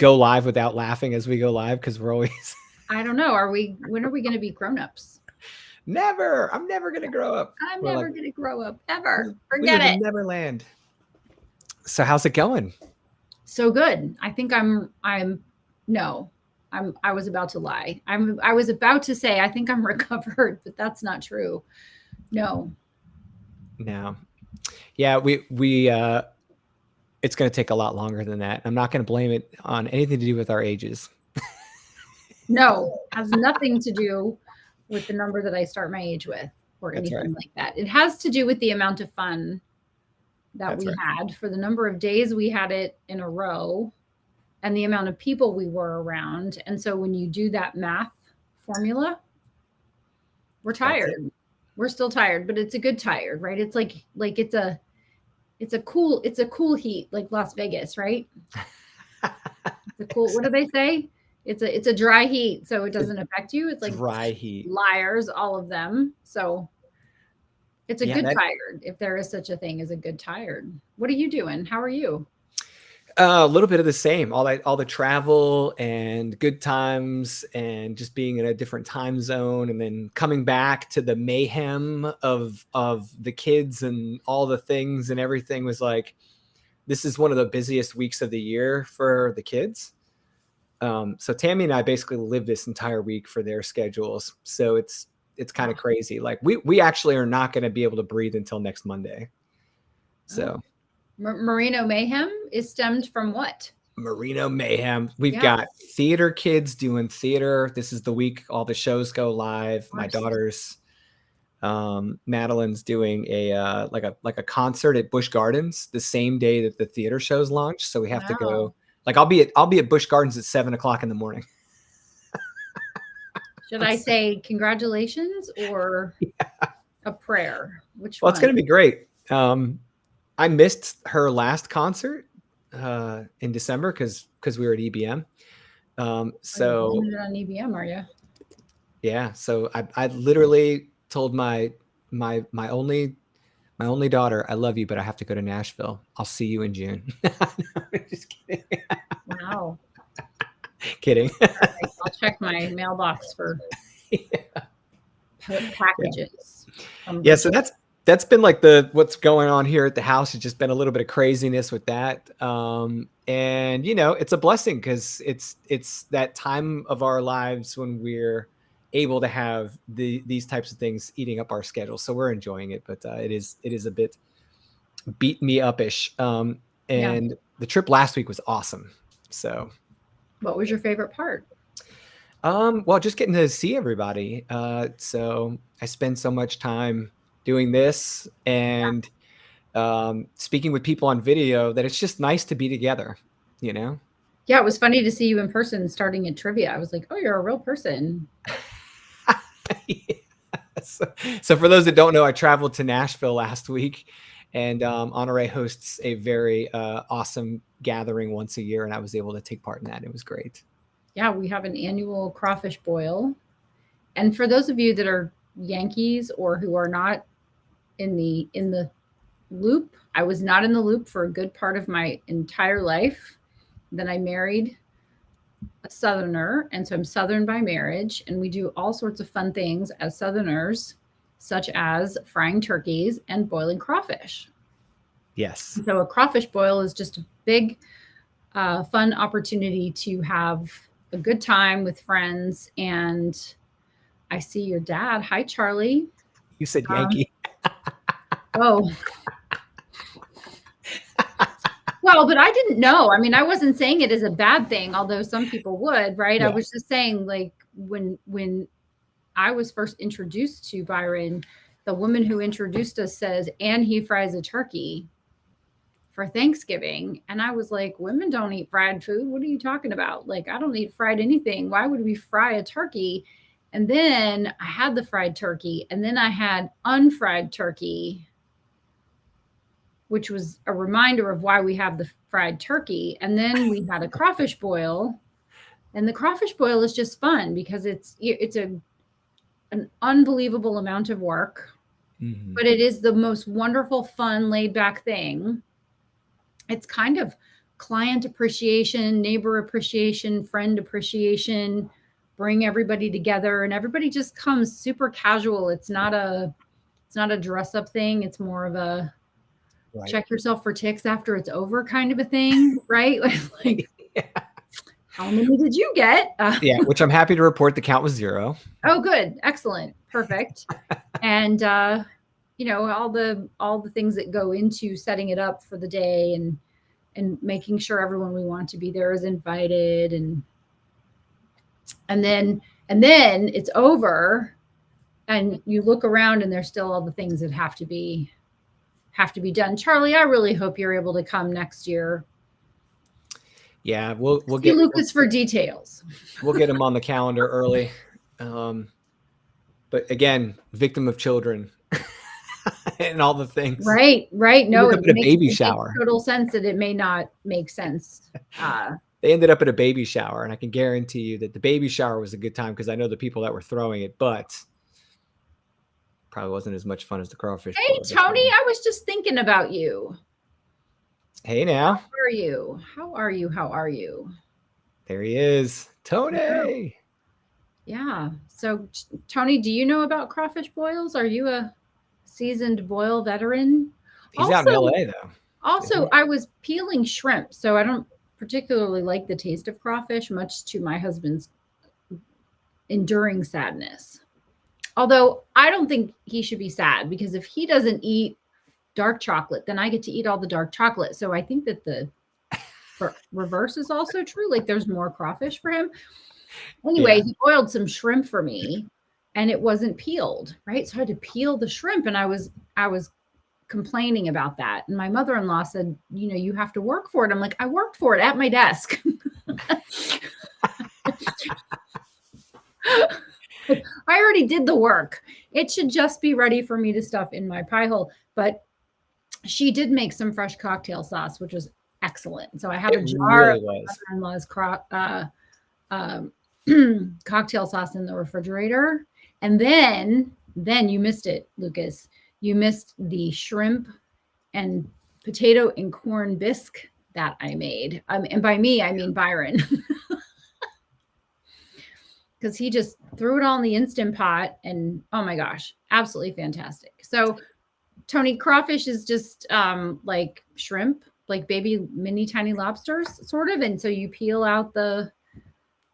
go live without laughing as we go live because we're always I don't know. When are we going to be grown-ups? never. I'm never gonna grow up. I'm We're never like going to grow up ever. we Forget live in it. Neverland. So how's it going? So good. I think no, I was about to lie. I was about to say, I think I'm recovered, but that's not true. No. No. Yeah, we it's gonna take a lot longer than that. I'm not gonna blame it on anything to do with our ages. No, has nothing to do with the number that I start my age with or That's right. anything like that. It has to do with the amount of fun that That's we right. had for the number of days we had it in a row and the amount of people we were around. And so when you do that math formula, we're That's it. tired. We're still tired, but it's a good tired, right? It's like it's a cool heat like Las Vegas, right? It's a cool, what do they say? It's a dry heat, so it doesn't affect you. It's like Dry heat. liars, all of them. So it's a Yeah, good that tired, if there is such a thing as a good tired. What are you doing? How are you? a little bit of the same. All the travel and good times and just being in a different time zone and then coming back to the mayhem of the kids and all the things and everything was like this is one of the busiest weeks of the year for the kids. So Tammy and I basically live this entire week for their schedules. So it's kind of Oh, crazy. Like we actually are not going to be able to breathe until next Monday. oh. So Merino Mayhem is stemmed from what? Merino Mayhem. We've Yeah, got theater kids doing theater. This is the week all the shows go live. of My course. daughter's Madeline's doing a like a concert at Busch Gardens the same day that the theater shows launch. So we have to Wow. go. Like I'll be at Busch Gardens at 7 o'clock in the morning. Should I say congratulations or a prayer? Which Well, it's one? gonna be great. I missed her last concert in December because we were at EBM. Are you So blaming it on EBM, are you? yeah, so I literally told my only daughter, I love you, but I have to go to Nashville. I'll see you in June. No, just kidding. Wow. Kidding. Perfect. I'll check my mailbox for Yeah. packages from Yeah, her. so that's been like what's going on here at the house. It's just been a little bit of craziness with that. And it's a blessing because it's that time of our lives when we're able to have these types of things eating up our schedule. So we're enjoying it, but it is a bit beat me up-ish. Yeah. And the trip last week was awesome. So What was your favorite part? well, just getting to see everybody. So I spend so much time doing this and speaking with people on video that it's just nice to be together, you know? Yeah, it was funny to see you in person starting at trivia. I was like, oh, you're a real person. Yeah. So for those that don't know, I traveled to Nashville last week and Honore hosts a very awesome gathering once a year. And I was able to take part in that. It was great. Yeah, we have an annual crawfish boil. And for those of you that are Yankees or who are not in the loop, I was not in the loop for a good part of my entire life. Then I married a Southerner, and so I'm Southern by marriage, and we do all sorts of fun things as Southerners, such as frying turkeys and boiling crawfish. Yes. So a crawfish boil is just a big, fun opportunity to have a good time with friends. And I see your dad. Hi, Charlie. You said Um, Yankee. oh, well, but I didn't know. I mean, I wasn't saying it as a bad thing, although some people would, right? I Yeah. was just saying, like, when I was first introduced to Byron, the woman who introduced us says, and he fries a turkey for Thanksgiving. And I was like, women don't eat fried food. What are you talking about? Like, I don't eat fried anything. Why would we fry a turkey? And then I had the fried turkey, and then I had unfried turkey, which was a reminder of why we have the fried turkey. And then we had a crawfish boil, and the crawfish boil is just fun because it's an unbelievable amount of work, Mhm. but it is the most wonderful, fun, laid back thing. It's kind of client appreciation, neighbor appreciation, friend appreciation, bring everybody together, and everybody just comes super casual. It's not a dress up thing. It's more of a check yourself for ticks after it's over kind of a thing, right? Like Yeah. how many did you get? Yeah, which I'm happy to report the count was 0. Oh, good. Excellent. Perfect. And you know, all the things that go into setting it up for the day, and making sure everyone we want to be there is invited, and then it's over, and you look around and there's still all the things that have to be done. Charlie, I really hope you're able to come next year. Yeah, we'll get Lucas for details. We'll get him on the calendar early. But again, victim of children and all the things. Right. No, it makes a baby shower. Total sense that it may not make sense. They ended up at a baby shower, and I can guarantee you that the baby shower was a good time because I know the people that were throwing it, but probably wasn't as much fun as the crawfish. Hey, Tony, I was just thinking about you. Hey, now. How are you? How are you? There he is. Tony. Yeah. So, Tony, do you know about crawfish boils? Are you a seasoned boil veteran? He's out in LA, though. Also, I was peeling shrimp, so I don't particularly like the taste of crawfish, much to my husband's enduring sadness. Although I don't think he should be sad, because if he doesn't eat dark chocolate, then I get to eat all the dark chocolate. So I think that the reverse is also true. Like there's more crawfish for him. Anyway, He boiled some shrimp for me, and it wasn't peeled, right? So I had to peel the shrimp, and I was complaining about that. And my mother-in-law said, you know, you have to work for it. I'm like, I worked for it at my desk. I already did the work. It should just be ready for me to stuff in my pie hole. But she did make some fresh cocktail sauce, which was excellent. So I have a jar of my mother-in-law's cocktail sauce in the refrigerator. And then you missed it, Lucas. You missed the shrimp and potato and corn bisque that I made. And by me, I mean Byron. Because he just threw it all in the Instant Pot, and oh my gosh, absolutely fantastic. So, Tony, crawfish is just like shrimp, like baby mini tiny lobsters, sort of. And so you peel out the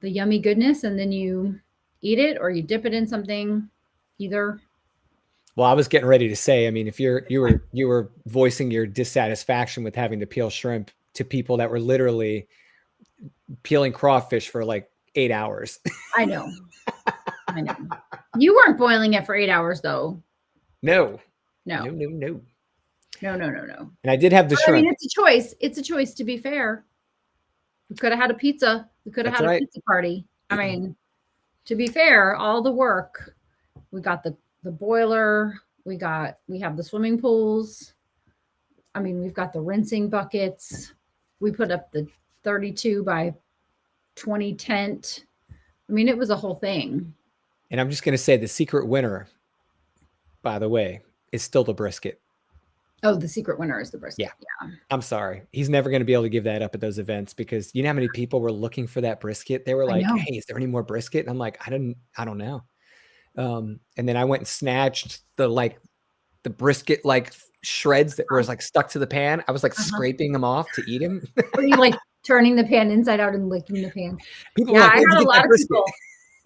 yummy goodness, and then you eat it, or you dip it in something, either. Well, I was getting ready to say, I mean, if you were voicing your dissatisfaction with having to peel shrimp to people that were literally peeling crawfish for like 8 hours. I know. You weren't boiling it for 8 hours, though. No. No. And I did have the shrimp. I mean, it's a choice. It's a choice, to be fair. We could have had a pizza. We could have had a pizza party. I mean, to be fair, all the work. We got the boiler. We have the swimming pools. I mean, we've got the rinsing buckets. We put up the 32 by 20 tent. I mean, it was a whole thing. And I'm just going to say the secret winner, by the way, is still the brisket. Oh, the secret winner is the brisket. Yeah. I'm sorry. He's never going to be able to give that up at those events, because you know how many people were looking for that brisket? They were like, hey, is there any more brisket? And I'm like, I don't know. And then I went and snatched the brisket like shreds that were like stuck to the pan. I was like scraping them off to eat them. Were you like turning the pan inside out and licking the pan? I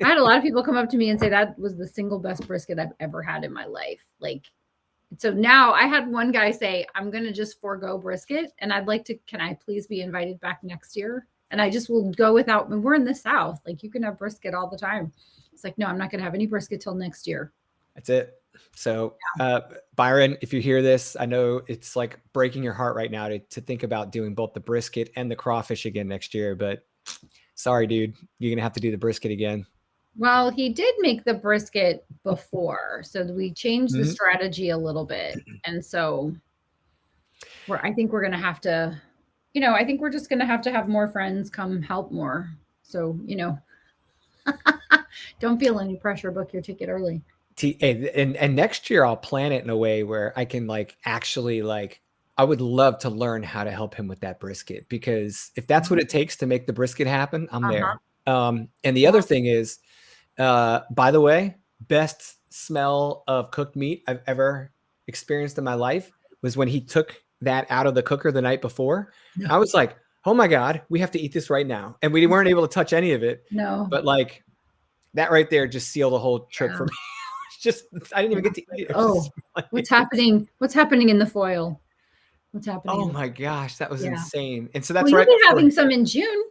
had a lot of people come up to me and say that was the single best brisket I've ever had in my life. Like, so now I had one guy say, I'm going to just forego brisket, and can I please be invited back next year? And I just will go without, when we're in the South, like you can have brisket all the time. It's like, no, I'm not going to have any brisket till next year. That's it. So, Byron, if you hear this, I know it's like breaking your heart right now to think about doing both the brisket and the crawfish again next year, but sorry, dude, you're going to have to do the brisket again. Well, he did make the brisket before, so we changed the strategy a little bit. And so I think we're going to have to, I think we're just going to have more friends come help more. So, don't feel any pressure, book your ticket early. And next year I'll plan it in a way where I can like actually like I would love to learn how to help him with that brisket, because if that's what it takes to make the brisket happen, I'm Uh-huh. there. And the other thing is, by the way, best smell of cooked meat I've ever experienced in my life was when he took that out of the cooker the night before. No. I was like, oh my God, we have to eat this right now. And we weren't able to touch any of it. No. But like that right there just sealed the whole trip Yeah. for me. Just, I didn't even get to eat it. Oh, what's happening? What's happening in the foil? What's happening? Oh my gosh, that was insane. And so Well, that's you'll right be before. having some in June.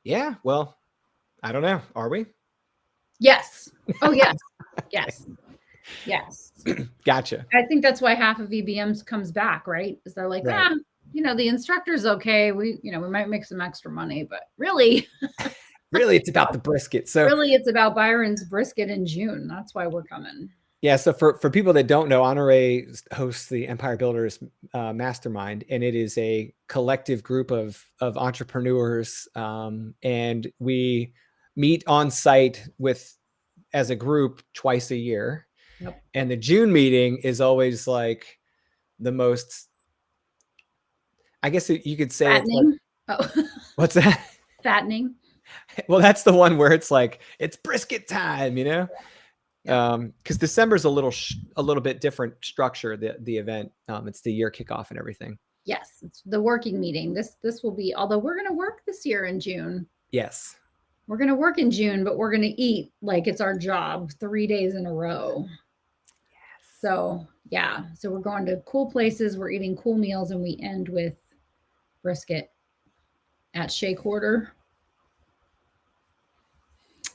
Yeah, well, I don't know. Are we? Yes. Oh, yes. Yes. Yes. Gotcha. I think that's why half of EBMs comes back, right? Is they're like, Right. the instructor's okay. We might make some extra money, but really, Really, it's about the brisket. So really, it's about Byron's brisket in June. That's why we're coming. yeah, so for people that don't know, Honore hosts the Empire Builders Mastermind, and it is a collective group of entrepreneurs, and we meet on site as a group twice a year. Yep. And the June meeting is always like the most, I guess you could say, Fattening. It's like, what's that? Fattening. Well, that's the one where it's like it's brisket time, you know. Because December's a little bit different structure, the event. It's the year kickoff and everything. Yes, it's the working meeting. This will be, although we're going to work this year in June. Yes, we're going to work in June, but we're going to eat like it's our job 3 days in a row. Yes. So yeah, so we're going to cool places, we're eating cool meals, and we end with brisket at Shea Quarter.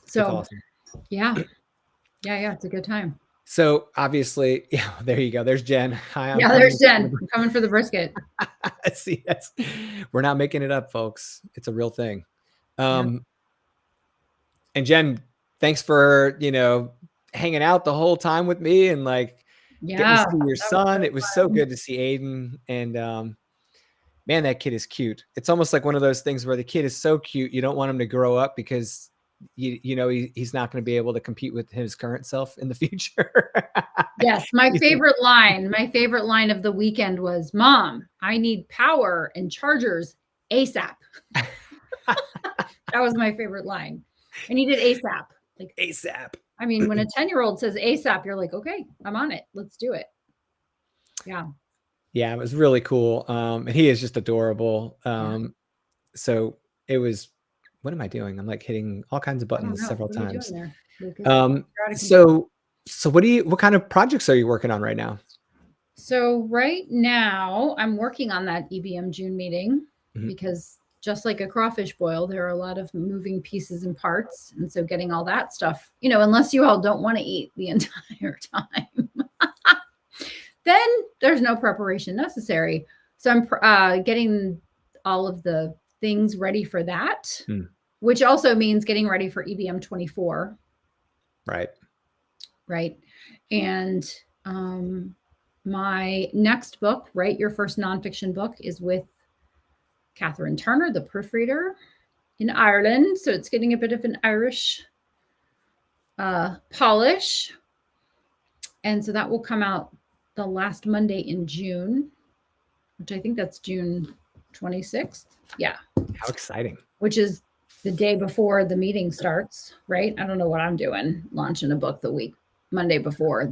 So awesome. Yeah, it's a good time. So obviously, yeah, there you go. There's Jen. Hi. There's Jen. I'm coming for the brisket. See, we're not making it up, folks. It's a real thing. And Jen, thanks for, hanging out the whole time with me and like getting to see your son. It was so good to see Aiden. And man, that kid is cute. It's almost like one of those things where the kid is so cute, you don't want him to grow up because he's not going to be able to compete with his current self in the future. Yes. My favorite line of the weekend was, Mom, I need power and chargers ASAP. That was my favorite line. I need it ASAP. Like ASAP. I mean, when a 10-year-old says ASAP, you're like, okay, I'm on it. Let's do it. Yeah. Yeah. It was really cool. And he is just adorable. So it was, what am I doing? I'm like hitting all kinds of buttons several times. So what kind of projects are you working on right now? So right now I'm working on that EBM June meeting because just like a crawfish boil, there are a lot of moving pieces and parts. And so getting all that stuff, unless you all don't want to eat the entire time, then there's no preparation necessary. So I'm getting all of the things ready for that, which also means getting ready for EBM 24. Right. And my next book, Write Your First Nonfiction Book, is with Catherine Turner, the proofreader in Ireland. So it's getting a bit of an Irish polish. And so that will come out the last Monday in June, which I think that's June 26th. Yeah. How exciting. Which is the day before the meeting starts, right? I don't know what I'm doing, launching a book the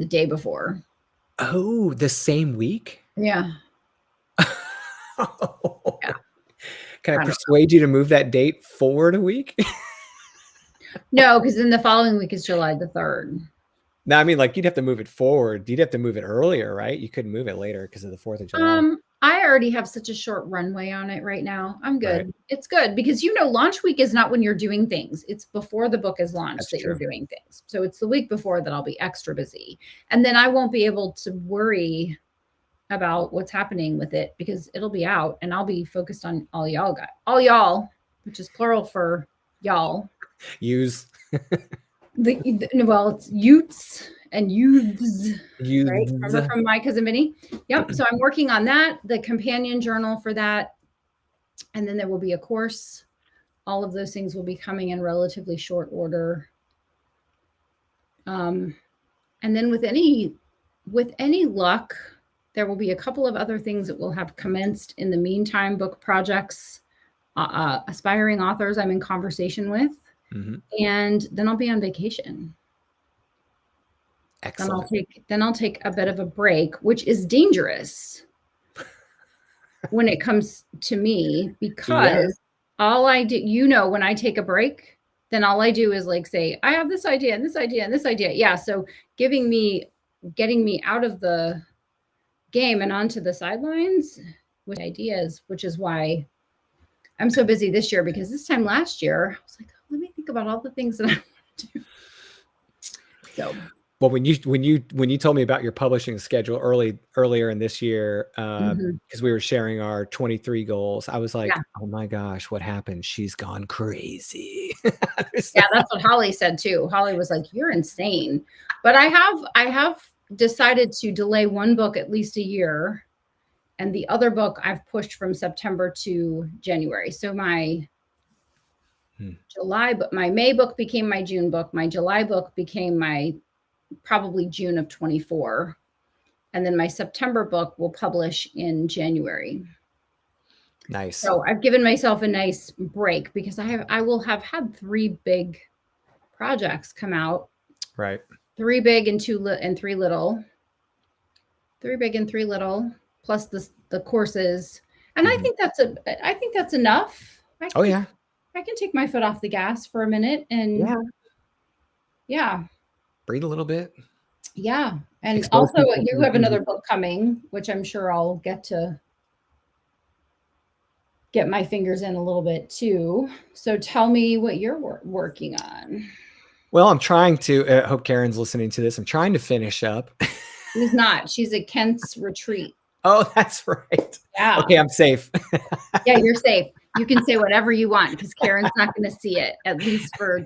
day before. Oh, the same week? Yeah. Yeah. Can I persuade you to move that date forward a week? No, because then the following week is July the 3rd. No, I mean, like you'd have to move it forward. You'd have to move it earlier, right? You couldn't move it later because of the 4th of July. I already have such a short runway on it right now. I'm good. Right. It's good because, launch week is not when you're doing things. It's before the book is launched that you're doing things. So it's the week before that I'll be extra busy. And then I won't be able to worry about what's happening with it because it'll be out and I'll be focused on all y'all, which is plural for y'all. Use. Well, it's Utes and youths, right? Remember from My Cousin Vinny? Yep. So I'm working on that, the companion journal for that. And then there will be a course. All of those things will be coming in relatively short order. And then with any luck, There will be a couple of other things that will have commenced in the meantime, book projects, aspiring authors I'm in conversation with. And then I'll be on vacation. Excellent. Then I'll take a bit of a break, which is dangerous when it comes to me, because all I do, when I take a break, then all I do is like say, I have this idea and this idea and this idea. Yeah. So getting me out of the game and onto the sidelines with ideas, which is why I'm so busy this year, because this time last year, I was like, let me think about all the things that I want to do. So, well, when you told me about your publishing schedule earlier in this year, because we were sharing our 23 goals, I was like, oh my gosh, what happened? She's gone crazy. Yeah, that's what Holly said too. Holly was like, you're insane. But I have decided to delay one book at least a year. And the other book I've pushed from September to January. So my my May book became my June book. My July book became my probably June of 24. And then my September book will publish in January. Nice. So I've given myself a nice break, because I will have had 3 big projects come out. Right. 3 big and 3 little. 3 big and 3 little, plus the courses. And I think that's enough. I can take my foot off the gas for a minute and breathe a little bit. Yeah. And also you have another book coming, which I'm sure I'll get my fingers in a little bit too. So tell me what you're working on. Well, I'm trying to, I hope Karen's listening to this. I'm trying to finish up. She's not. She's at Kent's retreat. Oh, that's right. Yeah. Okay, I'm safe. Yeah, you're safe. You can say whatever you want, because Karen's not going to see it, at least for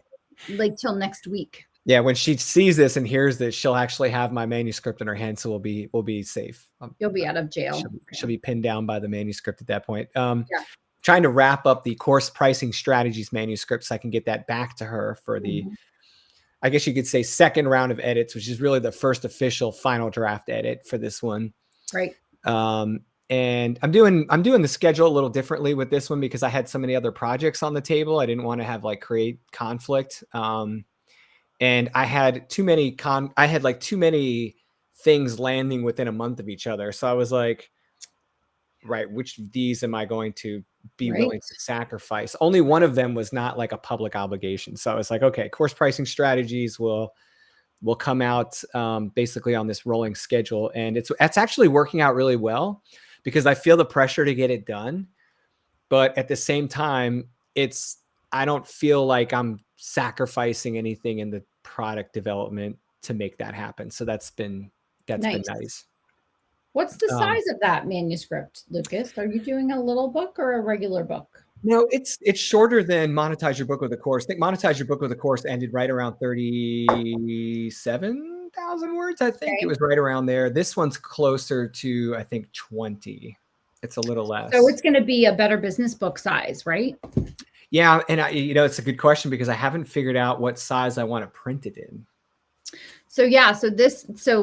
like till next week. Yeah, when she sees this and hears this, she'll actually have my manuscript in her hand, so we'll be safe. You'll be out of jail. She'll be pinned down by the manuscript at that point. Trying to wrap up the course pricing strategies manuscript so I can get that back to her for the, I guess you could say, second round of edits, which is really the first official final draft edit for this one. Right. And I'm doing the schedule a little differently with this one, because I had so many other projects on the table. I didn't want to have create conflict. And I had too many too many things landing within a month of each other. So I was like, right, which of these am I going to be willing to sacrifice? Only one of them was not like a public obligation. So I was like, okay, course pricing strategies will come out basically on this rolling schedule. And it's actually working out really well, because I feel the pressure to get it done. But at the same time, I don't feel like I'm sacrificing anything in the product development to make that happen. So that's been nice. What's the size of that manuscript, Lucas? Are you doing a little book or a regular book? No, it's shorter than Monetize Your Book with a Course. I think Monetize Your Book with a Course ended right around 37,000 words. I think it was right around there. This one's closer to, I think, 20. It's a little less. So it's going to be a Better Business book size, right? Yeah, and it's a good question, because I haven't figured out what size I want to print it in. So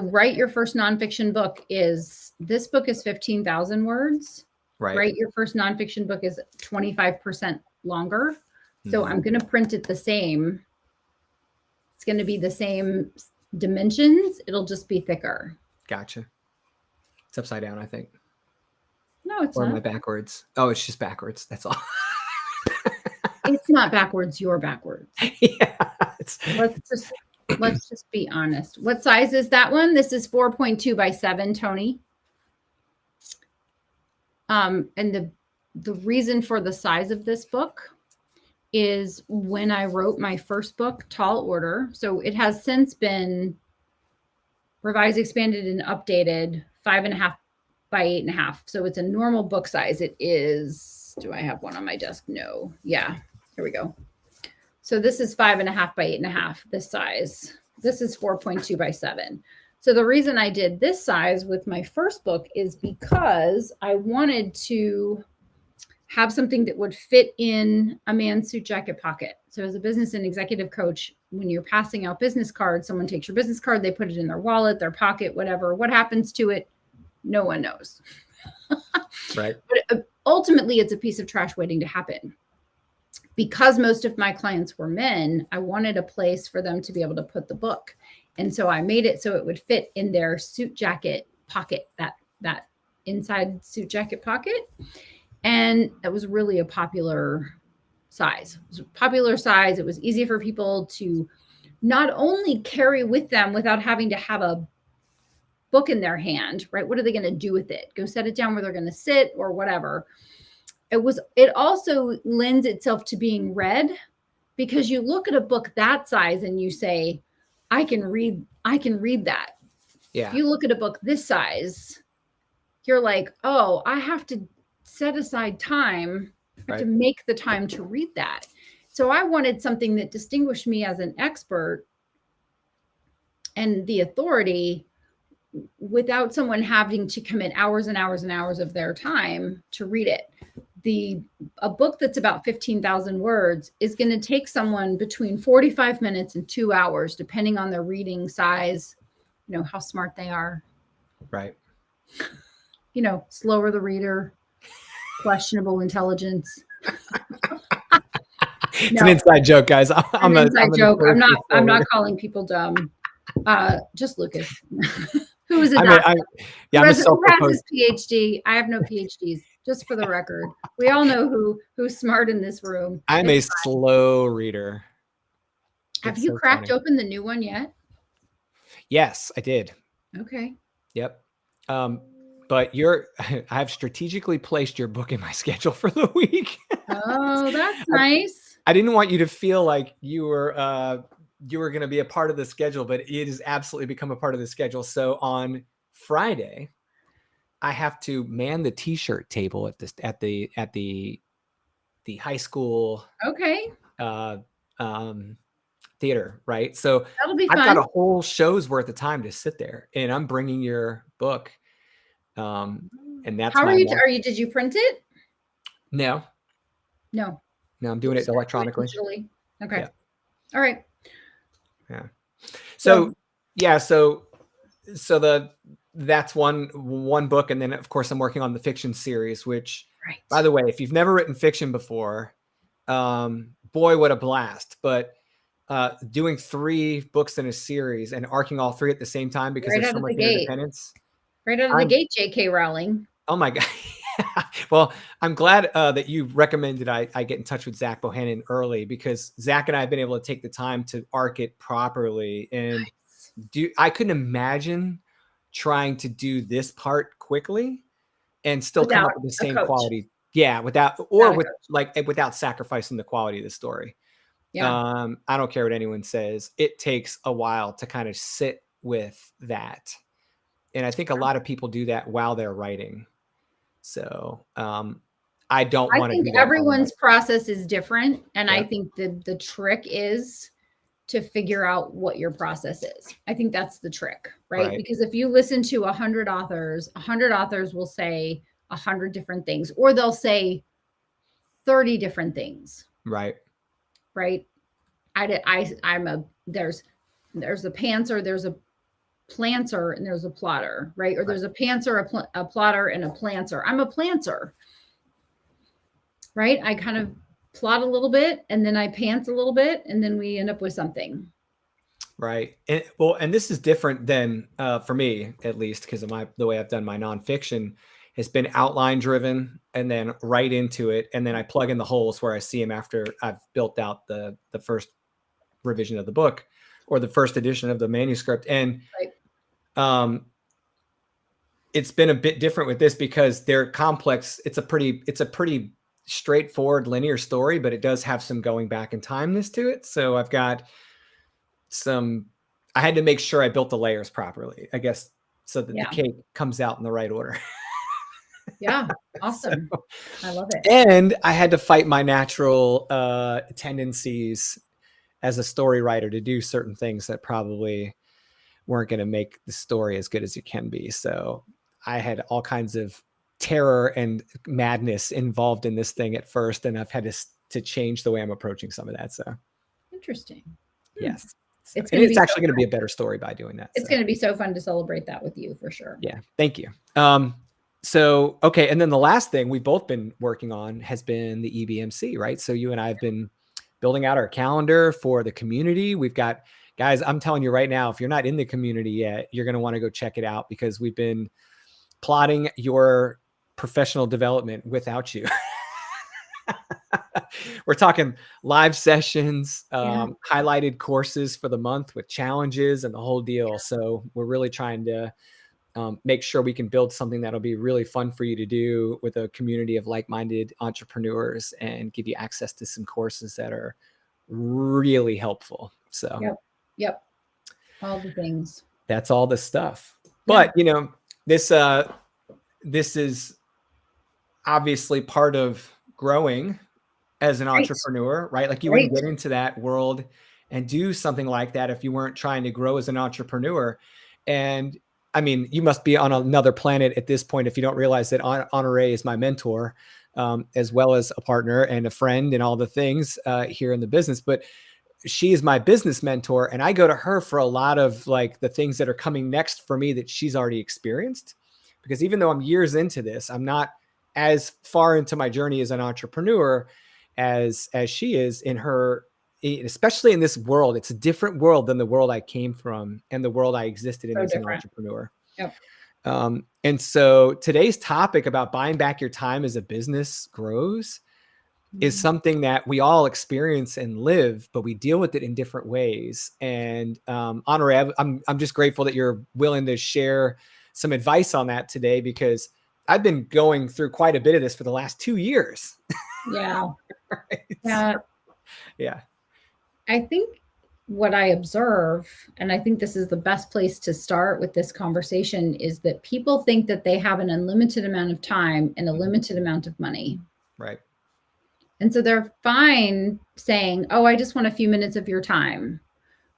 write your first nonfiction book this book is 15,000 words. Right. Your first nonfiction book is 25% longer. So I'm going to print it the same. It's going to be the same dimensions. It'll just be thicker. Gotcha. It's upside down, I think. No, it's not. Or am I not. Backwards? Oh, it's just backwards. That's all. It's not backwards. You're backwards. Yeah. Let's just be honest. What size is that one? This is 4.2 by 7, Tony. And the reason for the size of this book is when I wrote my first book, Tall Order. So it has since been revised, expanded, and updated 5.5 by 8.5. So it's a normal book size. It is, do I have one on my desk? No. Yeah, here we go. So this is 5.5 by 8.5, this size. This is 4.2 by 7. So the reason I did this size with my first book is because I wanted to have something that would fit in a man's suit jacket pocket. So as a business and executive coach, when you're passing out business cards, someone takes your business card, they put it in their wallet, their pocket, whatever. What happens to it? No one knows. Right. But ultimately, it's a piece of trash waiting to happen. Because most of my clients were men, I wanted a place for them to be able to put the book. And so I made it so it would fit in their suit jacket pocket, that inside suit jacket pocket. And that was really a popular size. It was a popular size. It was easy for people to not only carry with them without having to have a book in their hand, right? What are they going to do with it? Go set it down where they're going to sit or whatever. It also lends itself to being read, because you look at a book that size and you say, I can read that. Yeah. If you look at a book this size, you're like, oh, I have to set aside time to make the time to read that. So I wanted something that distinguished me as an expert and the authority without someone having to commit hours and hours and hours of their time to read it. A book that's about 15,000 words is going to take someone between 45 minutes and 2 hours, depending on their reading size, how smart they are. Right. Slower the reader, questionable intelligence. It's an inside joke, guys. I'm an inside joke. I'm not calling people dumb. Just Lucas. Who is a doctor? I'm a self-proposed. Who has his PhD? I have no PhDs. Just for the record, we all know who's smart in this room. I'm a slow reader. Have you cracked open the new one yet? Yes, I did. Okay. Yep. But I've strategically placed your book in my schedule for the week. Oh, that's nice. I didn't want you to feel like you were going to be a part of the schedule, but it has absolutely become a part of the schedule. So on Friday, I have to man the t-shirt table at the high school. Okay. Theater, right? So that'll be fun. I've got a whole show's worth of time to sit there, and I'm bringing your book. And that's how are you? Did you print it? No, I'm doing it electronically. Okay. Yeah. All right. Yeah. So that's one book. And then of course I'm working on the fiction series, which by the way, if you've never written fiction before, boy, what a blast. But doing 3 books in a series and arcing all 3 at the same time because there's so much independence. Right out of the gate, J.K. Rowling. Oh my God. Well, I'm glad that you recommended I get in touch with Zach Bohannon early, because Zach and I have been able to take the time to arc it properly. And I couldn't imagine trying to do this part quickly and still come up with the same quality. Yeah. Without sacrificing the quality of the story. Yeah. I don't care what anyone says. It takes a while to kind of sit with that. And I think a lot of people do that while they're writing. So I don't want to do that. I think everyone's process is different. And I think the trick is to figure out what your process is. I think that's the trick, right? Because if you listen to 100 authors will say 100 different things, or they'll say 30 different things. Right. Right. There's a pantser, there's a planter, and there's a plotter, right? Or there's a pantser, a plotter, and a planter. I'm a planter, right? I kind of plot a little bit, and then I pants a little bit, and then we end up with something. Right. And this is different than for me, at least, because of the way I've done my nonfiction has been outline driven and then right into it. And then I plug in the holes where I see them after I've built out the first revision of the book or the first edition of the manuscript. And it's been a bit different with this because they're complex. It's a pretty straightforward linear story, but it does have some going back in timeness to it. So I've got I had to make sure I built the layers properly, I guess, so that the cake comes out in the right order. Yeah. Awesome. I love it. And I had to fight my natural tendencies as a story writer to do certain things that probably weren't going to make the story as good as it can be. So I had all kinds of terror and madness involved in this thing at first. And I've had to change the way I'm approaching some of that. So interesting. Yes. So, It's and going to it's be actually so going to be a fun. better story by doing that. It's So going to be so fun to celebrate that with you for sure. yeah, thank you. So, okay. And then the last thing we've both been working on has been the EBMC, right? So you and I have been building out our calendar for the community. We've got, guys, I'm telling you right now, if you're not in the community yet, you're going to want to go check it out because we've been plotting your professional development without you. We're talking live sessions, Yeah. highlighted courses for the month with challenges and the whole deal. So we're really trying to make sure we can build something that'll be really fun for you to do with a community of like-minded entrepreneurs and give you access to some courses that are really helpful. So Yep. Yep. All the things. that's all the stuff. Yeah. But this this is obviously part of growing as an Right. entrepreneur, right? Like you wouldn't Right. get into that world and do something like that if you weren't trying to grow as an entrepreneur. And I mean, you must be on another planet at this point if you don't realize that Honore is my mentor, as well as a partner and a friend and all the things here in the business. But she is my business mentor, and I go to her for a lot of like the things that are coming next for me that she's already experienced. Because even though I'm years into this, I'm not as far into my journey as an entrepreneur as she is in her, especially in this world. It's a different world than the world I came from and the world I existed in So as an different. entrepreneur. Yep. And so today's topic about buying back your time as a business grows is something that we all experience and live, but we deal with it in different ways. And Honore, I'm just grateful that you're willing to share some advice on that today, because I've been going through quite a bit of this for the last 2 years. Yeah. Right? Yeah. Yeah. I think what I observe, and I think this is the best place to start with this conversation, is that people think that they have an unlimited amount of time and a limited amount of money. Right. And so they're fine saying, oh, I just want a few minutes of your time.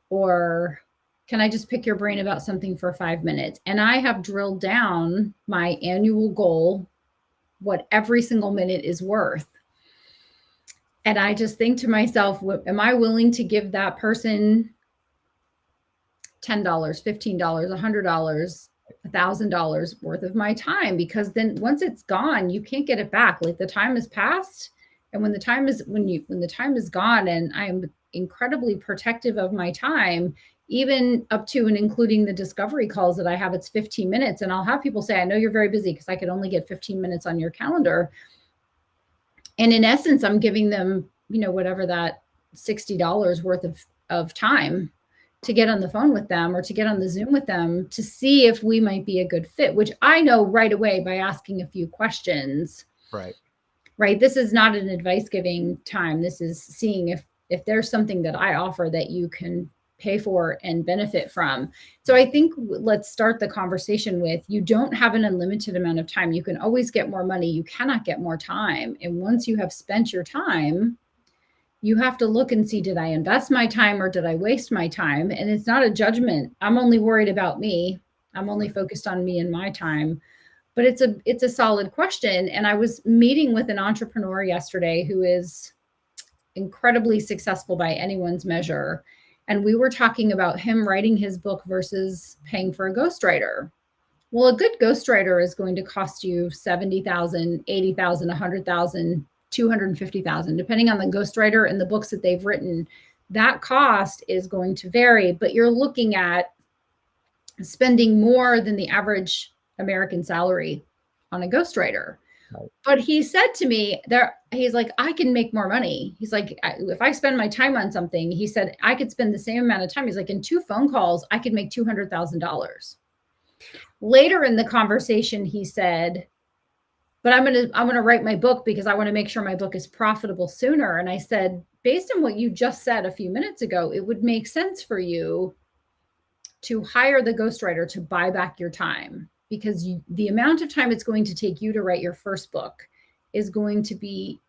Or can I just pick your brain about something for 5 minutes? And I have drilled down my annual goal, what every single minute is worth. And I just think to myself, am I willing to give that person $10, $15, $100, $1,000 worth of my time? Because then once it's gone, you can't get it back. Like the time has passed. And when the time is gone, and I am incredibly protective of my time, even up to and including the discovery calls that I have, it's 15 minutes. And I'll have people say, I know you're very busy because I could only get 15 minutes on your calendar. And in essence, I'm giving them, whatever that $60 worth of time to get on the phone with them or to get on the Zoom with them to see if we might be a good fit, which I know right away by asking a few questions. Right. Right. This is not an advice giving time. This is seeing if there's something that I offer that you can pay for and benefit from. So I think let's start the conversation with, you don't have an unlimited amount of time. You can always get more money. You cannot get more time. And once you have spent your time, you have to look and see, did I invest my time or did I waste my time? And it's not a judgment. I'm only worried about me. I'm only focused on me and my time. But it's a solid question. And I was meeting with an entrepreneur yesterday who is incredibly successful by anyone's measure. And we were talking about him writing his book versus paying for a ghostwriter. Well, a good ghostwriter is going to cost you $70,000, $80,000, $100,000, $250,000, depending on the ghostwriter and the books that they've written. That cost is going to vary, but you're looking at spending more than the average American salary on a ghostwriter. Right. But he said to me he's like, I can make more money. He's like, if I spend my time on something, he said, I could spend the same amount of time. He's like, in 2 phone calls, I could make $200,000. Later in the conversation, he said, but I'm going to write my book because I want to make sure my book is profitable sooner. And I said, based on what you just said a few minutes ago, it would make sense for you to hire the ghostwriter to buy back your time, because the amount of time it's going to take you to write your first book is going to be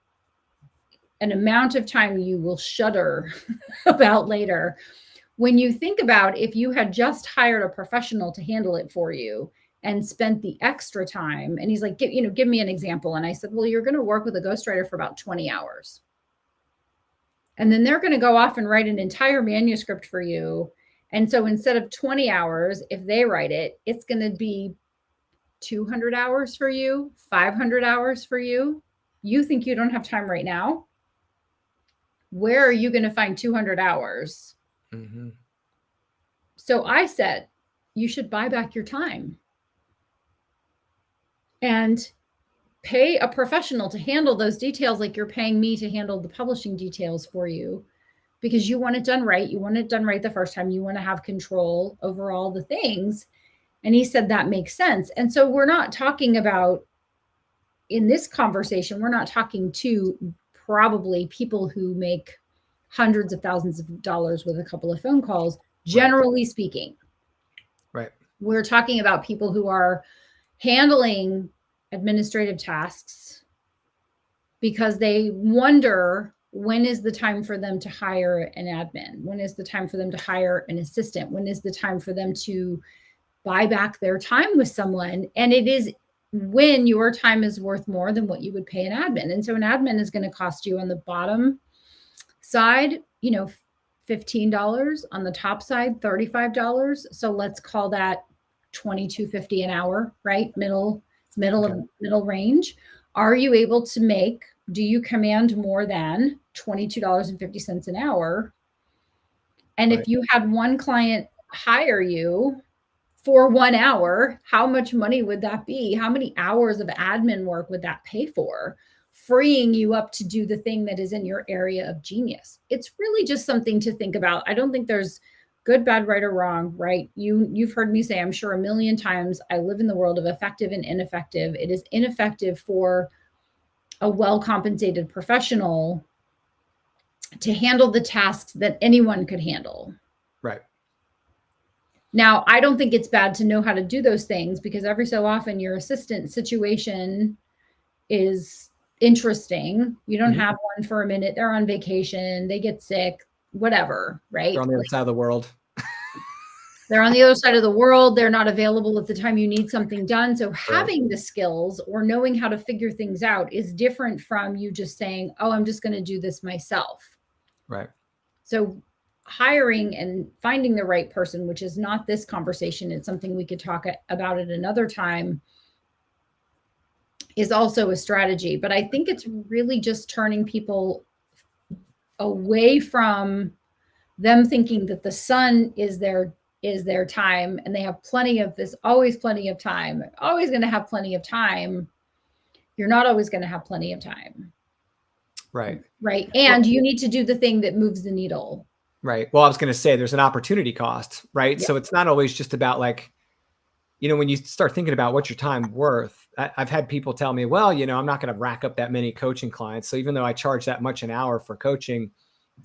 an amount of time you will shudder about later. When you think about if you had just hired a professional to handle it for you and spent the extra time, and he's like, give me an example. And I said, well, you're going to work with a ghostwriter for about 20 hours. And then they're going to go off and write an entire manuscript for you. And so instead of 20 hours, if they write it, it's going to be 200 hours for you, 500 hours for you. You think you don't have time right now? Where are you going to find 200 hours? Mm-hmm. So I said, you should buy back your time and pay a professional to handle those details like you're paying me to handle the publishing details for you, because you want it done right. You want it done right the first time. You want to have control over all the things. And he said that makes sense. And so we're not talking about, in this conversation, we're not talking to probably people who make hundreds of thousands of dollars with a couple of phone calls, generally speaking. Right. We're talking about people who are handling administrative tasks because they wonder, when is the time for them to hire an admin? When is the time for them to hire an assistant? When is the time for them to buy back their time with someone? And it is when your time is worth more than what you would pay an admin. And so an admin is going to cost you on the bottom side, $15, on the top side, $35. So let's call that $22.50 an hour, right? Middle range. Are you able to make, do you command more than $22.50 an hour? And if you had one client hire you for 1 hour, how much money would that be? How many hours of admin work would that pay for? Freeing you up to do the thing that is in your area of genius. It's really just something to think about. I don't think there's good, bad, right, or wrong, right? You've heard me say, I'm sure, a million times, I live in the world of effective and ineffective. It is ineffective for a well-compensated professional to handle the tasks that anyone could handle. Right. Now, I don't think it's bad to know how to do those things, because every so often your assistant situation is interesting. You don't have one for a minute. They're on vacation. They get sick, whatever, right? They're on the other side of the world. They're on the other side of the world. They're not available at the time you need something done. So having the skills or knowing how to figure things out is different from you just saying, oh, I'm just going to do this myself. Right. So hiring and finding the right person, which is not this conversation, it's something we could talk about at another time, is also a strategy. But I think it's really just turning people away from them thinking that the sun is their time and they have plenty of this, always plenty of time, always going to have plenty of time. You're not always going to have plenty of time. Right. Right. And you need to do the thing that moves the needle. Right. Well, I was going to say there's an opportunity cost, right? Yeah. So it's not always just about like, when you start thinking about what's your time worth, I've had people tell me, well, I'm not going to rack up that many coaching clients. So even though I charge that much an hour for coaching,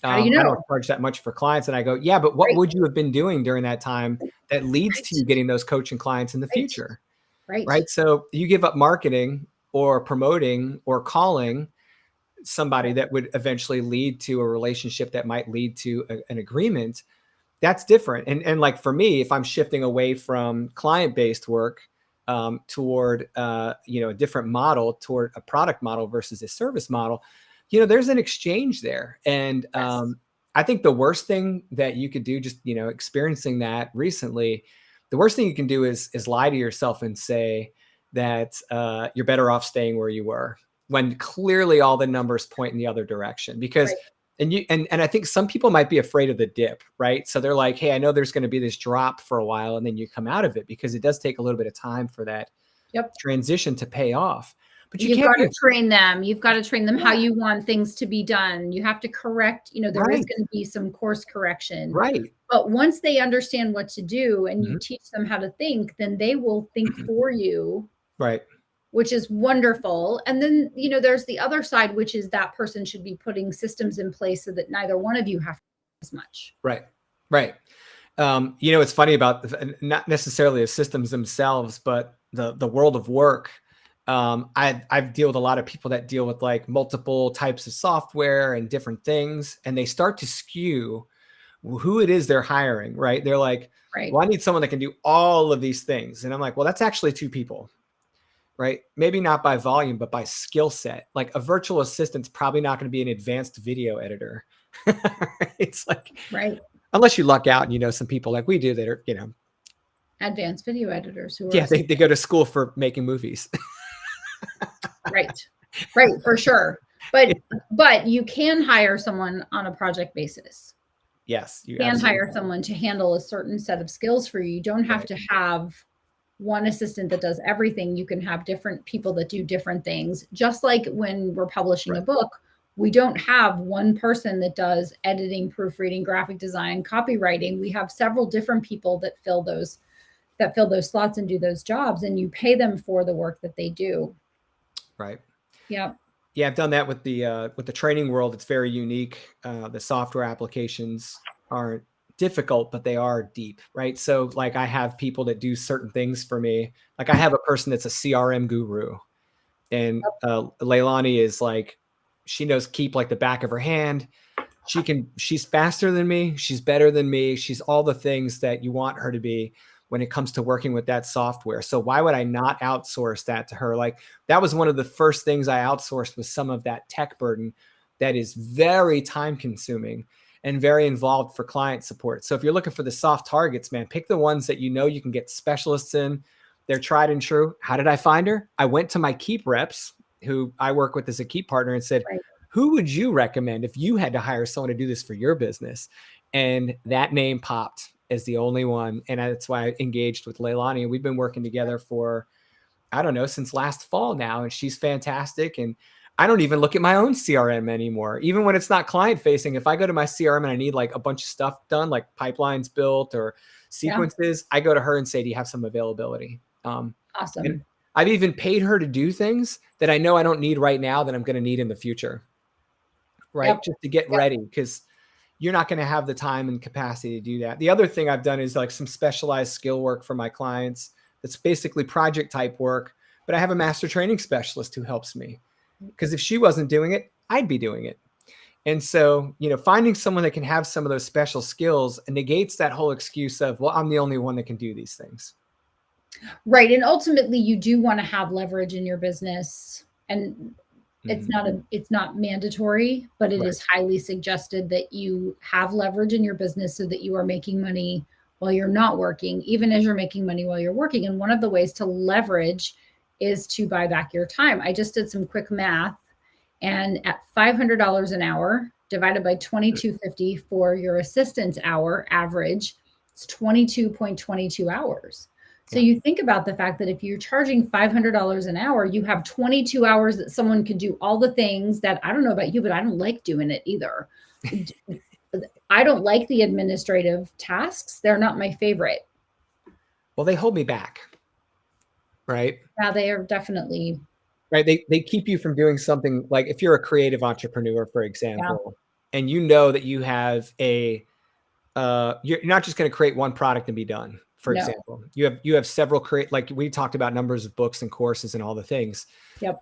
I don't charge that much for clients. And I go, yeah, but what would you have been doing during that time that leads to you getting those coaching clients in the future? Right. So you give up marketing or promoting or calling somebody that would eventually lead to a relationship that might lead to an agreement. That's different. And like for me, if I'm shifting away from client-based work toward, a different model, toward a product model versus a service model, there's an exchange there. And I think the worst thing that you could do, just, experiencing that recently, the worst thing you can do is lie to yourself and say that you're better off staying where you were, when clearly all the numbers point in the other direction. Because and I think some people might be afraid of the dip, right? So they're like, hey, I know there's going to be this drop for a while, and then you come out of it, because it does take a little bit of time for that transition to pay off. But you've got to train them. You've got to train them how you want things to be done. You have to correct, there is going to be some course correction. Right. But once they understand what to do and you teach them how to think, then they will think for you. Right. Which is wonderful. And then, there's the other side, which is that person should be putting systems in place so that neither one of you have as much. Right. Right. It's funny about not necessarily the systems themselves, but the world of work. I've dealt with a lot of people that deal with like multiple types of software and different things, and they start to skew who it is they're hiring, right? They're like, well, I need someone that can do all of these things. And I'm like, well, that's actually two people. Right? Maybe not by volume, but by skill set. Like a virtual assistant's probably not going to be an advanced video editor. It's like, Right. unless you luck out and you know some people like we do that are, Advanced video editors who are yeah, they go to school for making movies. right. Right, for sure. But you can hire someone on a project basis. Yes, you Can absolutely hire someone to handle a certain set of skills for you. You don't have right. to have one assistant that does everything. You can have different people that do different things. Just like when we're publishing a book, we don't have one person that does editing, proofreading, graphic design, copywriting. We have several different people that fill those slots and do those jobs, and you pay them for the work that they do. Right. Yeah. Yeah, I've done that with the training world. It's very unique. The software applications aren't difficult, but they are deep, right? So like I have people that do certain things for me. Like I have a person that's a CRM guru, and Leilani is like, she knows Keep like the back of her hand. She's faster than me. She's better than me. She's all the things that you want her to be when it comes to working with that software. So why would I not outsource that to her? Like that was one of the first things I outsourced, was some of that tech burden that is very time consuming and very involved for client support. So if you're looking for the soft targets, man, pick the ones that you know you can get specialists in. They're tried and true. How did I find her? I went to my Keep reps, who I work with as a Keep partner, and said, Right. who would you recommend if you had to hire someone to do this for your business? And that name popped as the only one. And that's why I engaged with Leilani. We've been working together for, I don't know, since last fall now. And she's fantastic. And I don't even look at my own CRM anymore. Even when it's not client facing, if I go to my CRM and I need like a bunch of stuff done, like pipelines built or sequences, I go to her and say, do you have some availability? Awesome. And I've even paid her to do things that I know I don't need right now that I'm going to need in the future. Right. Yep. Just to get ready, because you're not going to have the time and capacity to do that. The other thing I've done is like some specialized skill work for my clients. That's basically project type work, but I have a master training specialist who helps me, because if she wasn't doing it, I'd be doing it. And so, finding someone that can have some of those special skills negates that whole excuse of, well, I'm the only one that can do these things. Right. And ultimately you do want to have leverage in your business, and it's not mandatory, but it is highly suggested that you have leverage in your business so that you are making money while you're not working, even as you're making money while you're working. And one of the ways to leverage is to buy back your time. I just did some quick math, and at $500 an hour divided by $22.50 for your assistant's hour average, it's 22.22 hours. So you think about the fact that if you're charging $500 an hour, you have 22 hours that someone could do all the things that, I don't know about you, but I don't like doing it either. I don't like the administrative tasks. They're not my favorite. Well, they hold me back. Right. Yeah, they are definitely. Right. They keep you from doing something like, if you're a creative entrepreneur, for example, and you know that you have you're not just going to create one product and be done. For example, you have several like we talked about numbers of books and courses and all the things. Yep.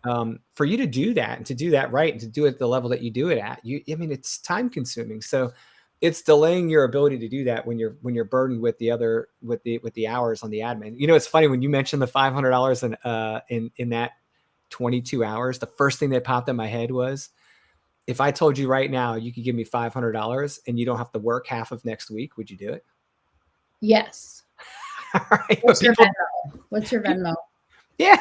For you to do that and to do that right and to do it at the level that you do it at, it's time consuming. So it's delaying your ability to do that when you're burdened with the hours on the admin. It's funny when you mentioned the $500 in that 22 hours, the first thing that popped in my head was, if I told you right now you could give me $500 and you don't have to work half of next week, would you do it? Yes. Right. What's your Venmo? Yeah.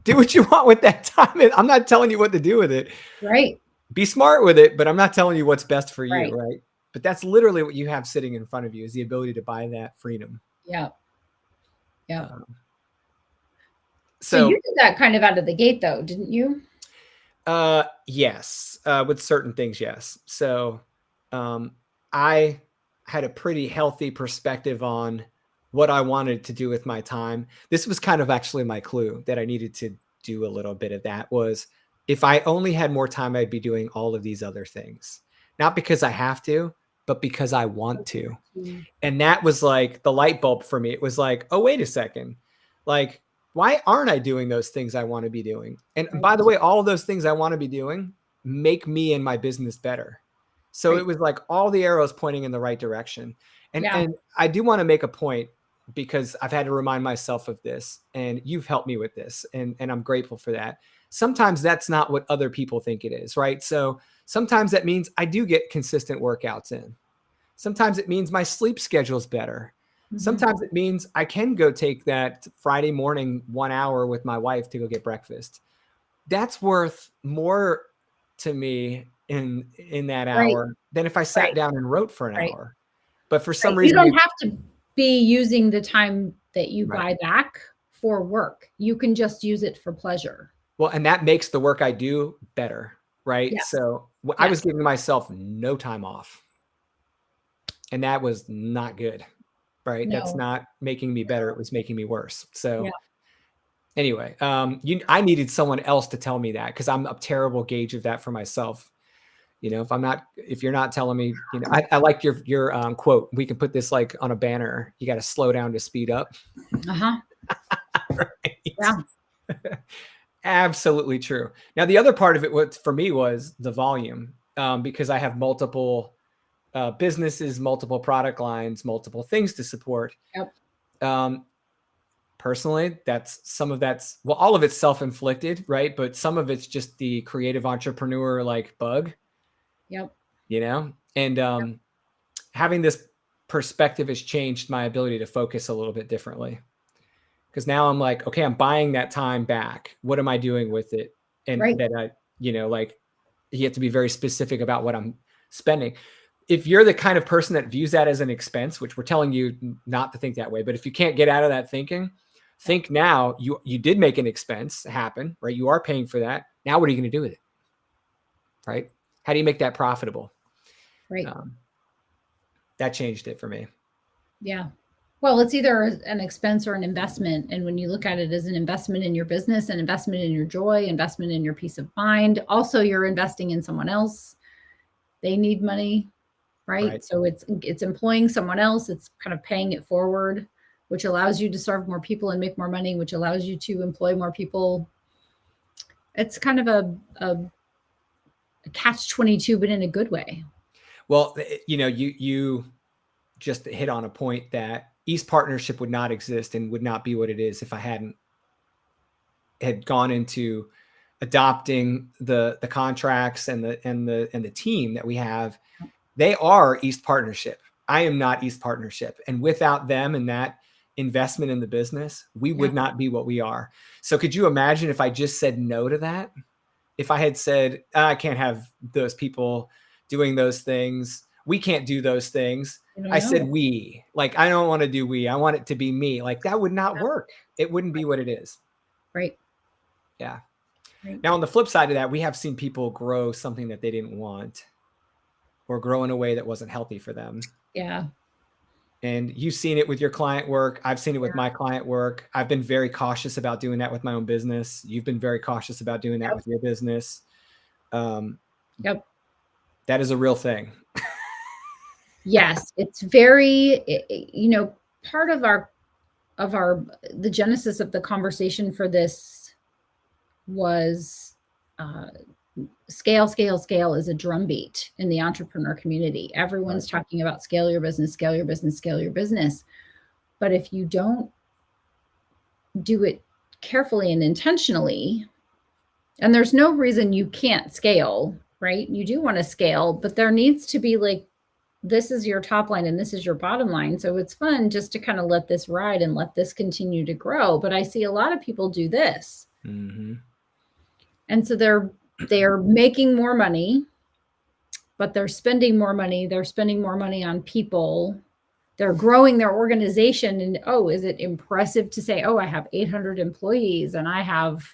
Do what you want with that time. I'm not telling you what to do with it. Right. Be smart with it, but I'm not telling you what's best for you. Right. But that's literally what you have sitting in front of you, is the ability to buy that freedom. Yeah. Yeah. So you did that kind of out of the gate though, didn't you? Yes. With certain things. Yes. So, I had a pretty healthy perspective on what I wanted to do with my time. This was kind of actually my clue that I needed to do a little bit of that, was if I only had more time, I'd be doing all of these other things, not because I have to, but because I want to. And that was like the light bulb for me. It was like, oh, wait a second. Like, why aren't I doing those things I want to be doing? And by the way, all of those things I want to be doing make me and my business better. So it was like all the arrows pointing in the right direction. And I do want to make a point, because I've had to remind myself of this, and you've helped me with this, and I'm grateful for that. sometimes that's not what other people think it is, right? So sometimes that means I do get consistent workouts in. Sometimes it means my sleep schedule's better. Sometimes it means I can go take that Friday morning 1 hour with my wife to go get breakfast. That's worth more to me in that hour than if I sat down and wrote for an hour. But for some You reason, don't have to be using the time that you Right. buy back for work. You can just use it for pleasure. well, and that makes the work I do better, right? Yes. So I was giving myself no time off, and that was not good, right? That's No. not making me better. It was making me worse. So Yeah. anyway, I needed someone else to tell me that, because I'm a terrible gauge of that for myself. You know, if you're not telling me, you know, I like your quote. We can put this like on a banner. You got to slow down to speed up. Uh-huh. Right? Yeah. Absolutely true. Now, the other part of it, what for me was the volume, because I have multiple businesses, multiple product lines, multiple things to support. Yep. Personally, well, all of it's self-inflicted, right? But some of it's just the creative entrepreneur like bug, Yep. you know? And having this perspective has changed my ability to focus a little bit differently. Because now I'm like, okay, I'm buying that time back. What am I doing with it? And that I, like, you have to be very specific about what I'm spending. If you're the kind of person that views that as an expense, which we're telling you not to think that way, but if you can't get out of that thinking, think now you did make an expense happen, right? You are paying for that. Now, what are you going to do with it? Right? How do you make that profitable? Right. That changed it for me. Yeah. Well, it's either an expense or an investment. And when you look at it as an investment in your business, an investment in your joy, investment in your peace of mind, also you're investing in someone else. They need money, right? So it's employing someone else. It's kind of paying it forward, which allows you to serve more people and make more money, which allows you to employ more people. It's kind of a catch-22, but in a good way. Well, you just hit on a point that East Partnership would not exist and would not be what it is if I had gone into adopting the contracts and the team that we have. They are East Partnership. I am not East Partnership. And without them and that investment in the business, we would not be what we are. So could you imagine if I just said no to that? If I had said, I can't have those people doing those things. We can't do those things. I said we. Like, I don't want to do we. I want it to be me. Like, that would not work. It wouldn't be what it is. Right. Yeah. Right. Now, on the flip side of that, we have seen people grow something that they didn't want or grow in a way that wasn't healthy for them. Yeah. And you've seen it with your client work. I've seen it with my client work. I've been very cautious about doing that with my own business. You've been very cautious about doing that with your business. Yep. That is a real thing. Yes. It's very, part of the genesis of the conversation for this was scale is a drumbeat in the entrepreneur community. Everyone's talking about scale your business, scale your business, scale your business. But if you don't do it carefully and intentionally, and there's no reason you can't scale, right? You do want to scale, but there needs to be like, this is your top line and this is your bottom line. So it's fun just to kind of let this ride and let this continue to grow. But I see a lot of people do this. Mm-hmm. And so they're making more money, but they're spending more money. They're spending more money on people. They're growing their organization. And, is it impressive to say, I have 800 employees and I have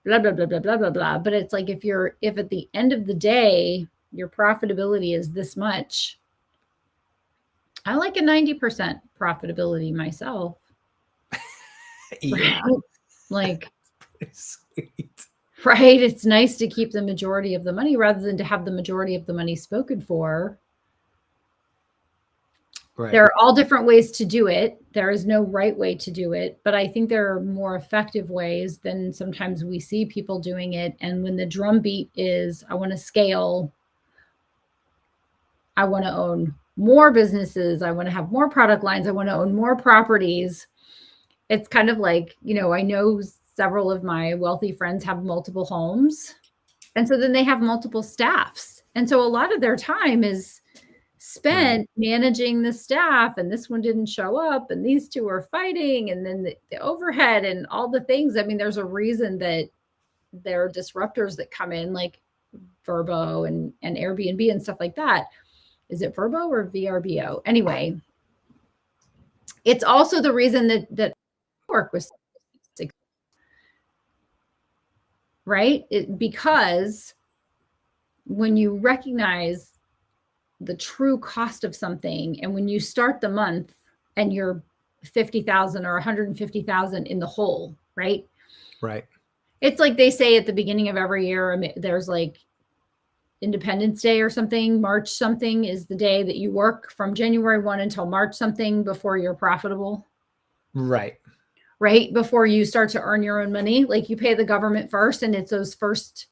blah, blah, blah, blah, blah, blah, blah. But it's like, if at the end of the day, your profitability is this much, I like a 90% profitability myself. Yeah. Right? Like, sweet. Right. It's nice to keep the majority of the money rather than to have the majority of the money spoken for. Right. There are all different ways to do it. There is no right way to do it, but I think there are more effective ways than sometimes we see people doing it. And when the drumbeat is, I want to scale, I want to own more businesses, I want to have more product lines, I want to own more properties. It's kind of like, I know several of my wealthy friends have multiple homes. And so then they have multiple staffs. And so a lot of their time is spent managing the staff, and this one didn't show up, and these two are fighting, and then the overhead and all the things. I mean, there's a reason that there are disruptors that come in like Verbo and Airbnb and stuff like that. Is it Verbo or VRBO? Anyway, it's also the reason that work was right. Because when you recognize the true cost of something, and when you start the month and you're 50,000 or 150,000 in the hole, right? Right. It's like they say at the beginning of every year, there's like Independence Day or something, March something is the day that you work from January 1 until March something before you're profitable. Right. Right. Before you start to earn your own money, like you pay the government first, and it's those first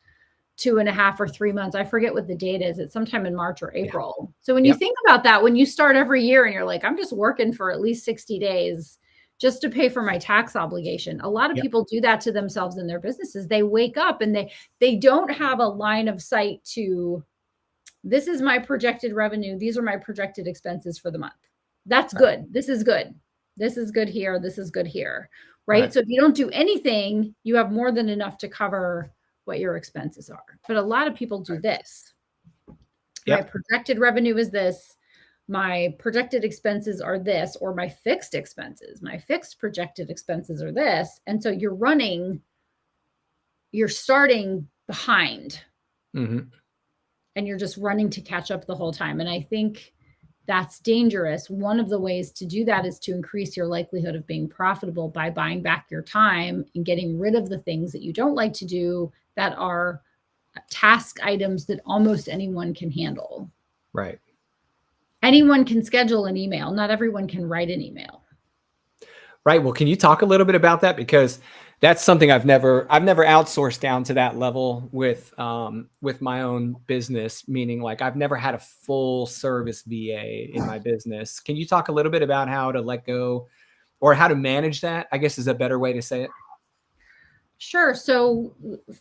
2.5 or 3 months. I forget what the date is. It's sometime in March or April. Yeah. So when you think about that, when you start every year and you're like, I'm just working for at least 60 days just to pay for my tax obligation. A lot of people do that to themselves in their businesses. They wake up and they don't have a line of sight to, this is my projected revenue. These are my projected expenses for the month. That's good. This is good. This is good here. This is good here. Right. So if you don't do anything, you have more than enough to cover what your expenses are. But a lot of people do this. My projected revenue is this. My projected expenses are this, or my fixed expenses. My fixed projected expenses are this. And so you're starting behind, and you're just running to catch up the whole time. And I think that's dangerous. One of the ways to do that is to increase your likelihood of being profitable by buying back your time and getting rid of the things that you don't like to do that are task items that almost anyone can handle. Right. Anyone can schedule an email. Not everyone can write an email. Right. Well, can you talk a little bit about that? Because that's something I've never outsourced down to that level with my own business, meaning like I've never had a full service VA in my business. Can you talk a little bit about how to let go or how to manage that, I guess is a better way to say it? Sure. So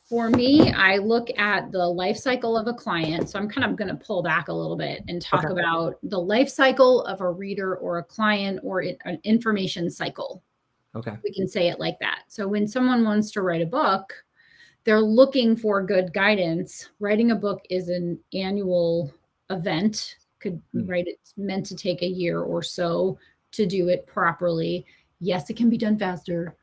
for me, I look at the life cycle of a client. So I'm kind of going to pull back a little bit and talk about the life cycle of a reader or a client or an information cycle. Okay. We can say it like that. So when someone wants to write a book, they're looking for good guidance. Writing a book is an annual event. It's meant to take a year or so to do it properly. Yes, it can be done faster.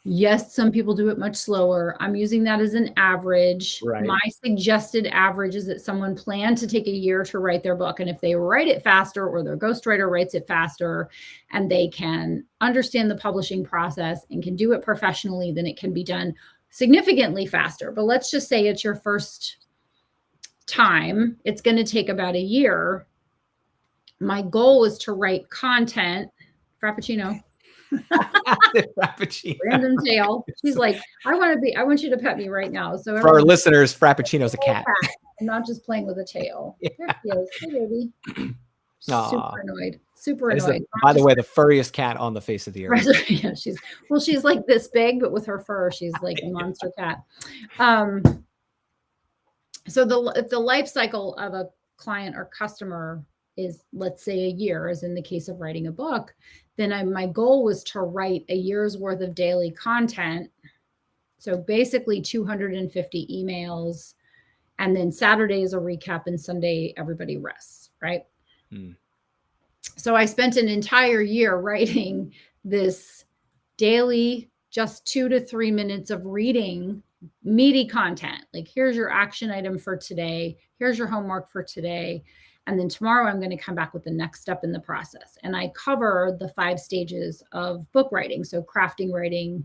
Yes, some people do it much slower. I'm using that as an average. Right. My suggested average is that someone planned to take a year to write their book. And if they write it faster, or their ghostwriter writes it faster, and they can understand the publishing process and can do it professionally, then it can be done significantly faster. But let's just say it's your first time. It's going to take about a year. My goal is to write content. Frappuccino. Random tail. She's like, I want you to pet me right now. So for our listeners, Frappuccino's a cat. I'm not just playing with a tail. Yeah. There she is. Hey, baby. Super annoyed. Super annoyed. By the way, the furriest cat on the face of the earth. Yeah, she's like this big, but with her fur, she's like a monster cat. So if the life cycle of a client or customer is, let's say, a year, as in the case of writing a book, then my goal was to write a year's worth of daily content. So basically 250 emails, and then Saturday is a recap, and Sunday everybody rests, right? So I spent an entire year writing this daily, just 2 to 3 minutes of reading meaty content. Like, here's your action item for today. Here's your homework for today. And then tomorrow I'm going to come back with the next step in the process. And I cover the 5 stages of book writing. So crafting, writing,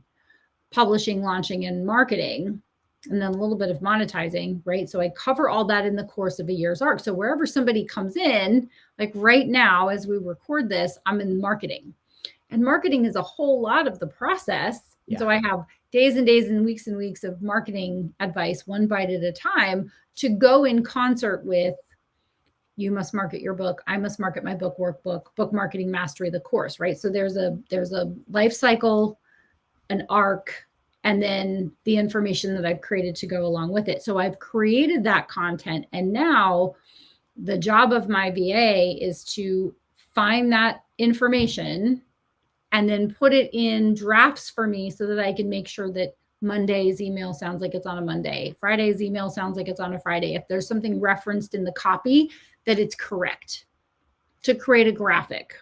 publishing, launching, and marketing, and then a little bit of monetizing, right? So I cover all that in the course of a year's arc. So wherever somebody comes in, like right now, as we record this, I'm in marketing. And marketing is a whole lot of the process. Yeah. So I have days and days and weeks of marketing advice, one bite at a time, to go in concert with, you must market your book. I must market my book workbook, book marketing mastery, the course, right? So there's a life cycle an arc, and then the information that I've created to go along with it. So I've created that content, and now the job of my VA is to find that information and then put it in drafts for me so that I can make sure that Monday's email sounds like it's on a Monday. Friday's email sounds like it's on a Friday. If there's something referenced in the copy, that it's correct, to create a graphic